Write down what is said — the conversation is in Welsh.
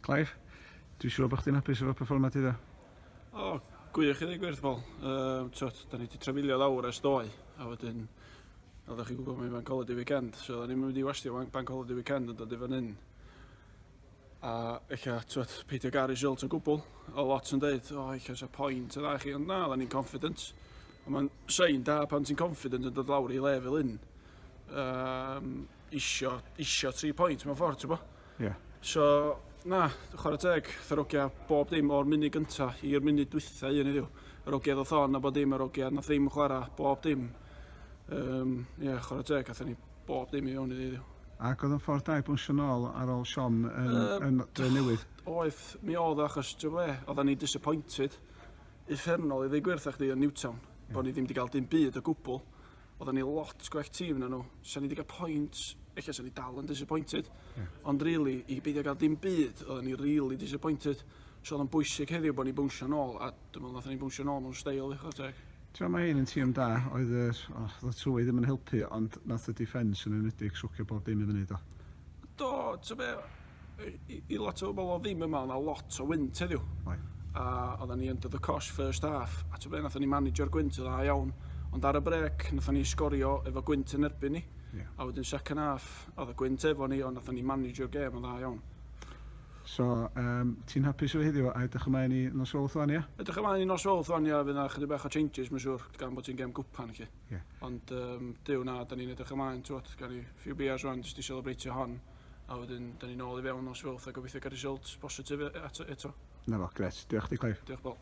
Clive, dwi'n siŵr bod chdi'n hapus efo perfformiad i dda? O, gwych i ddweud gwirth bol. Da ni wedi trafilio lawr ers doi, a wedyn, oeddech chi gwybod mae Bank Holiday Weekend, so da ni'n mynd i wastio Bank Holiday Weekend yn dod i fan hyn. A eich peidio gael result o gwbl, o lot yn dweud, o, eich oes a point yna chi, ond na, da ni'n confident. A mae'n sein da pan ti'n confident yn dod lawr i lefel un. Isio 3 point mewn ffordd, ti'n bo? Ie. So, na, chwarae teg, tharogia bob dim o'r munud gynta i'r munud dwytha un iddiw. Yr ogiad o thon a bob dim, yr ogiad nath ddim chwarae bob dim. Chwarae teg, gathon ni bob dim i fewn iddiw. Ac oedd yn ffordd da i bwnsio nôl ar ôl Siom yn dre newydd? Oedd, mi oedd achos, ti'n be, oedden ni disappointed. Uffernol i ddweud gwirth chdi yn Newtown, bod ni ddim wedi cael dim byd o gwbl. Oedden ni lot gwell tîm na nhw. Sa'n ni wedi cael points, eich sa'n ni dal yn disappointed. Ond really, i beidio gael dim byd, oedden ni really disappointed. So oedd yn bwysig heddiw bod ni bwnsio nôl, a dwi'n meddwl nath ni bwnsio nôl mewn steil eich teg. Ti'n meddwl mae hyn yn tîm da, oedd y trwy ddim yn helpu, ond nath y defence yn unedig swcio bob dim i fyny do? Do, ti'n be, i lot o bobl ddim yma, yna lot o wynt heddiw. A oedden ni under the cosh first half, a ti'n be, nath ni manager gwynt yn dda iawn. Ond ar y brec, nath ni sgorio efo gwynt yn erbyn ni. A wedyn second half, oedd y gwynt efo ni, ond nath ni manager game yn dda iawn. So, ti'n hapus o heddiw a edrych ymlaen i nos Wolf wan, ia? Edrych ymlaen i nos Wolf wan, ia, fydd na chydig bach o changes, mae'n siŵr, gan bod ti'n gem gwpan, chi. Ond diw na, da ni'n edrych ymlaen, twyd, gan i few beers rwan, jyst i celebrate hon. A wedyn, da ni'n ôl i fewn nos Wolf a gobeithio gael results positif eto. Na fo, gret. Diolch di, Clive. Diolch bol.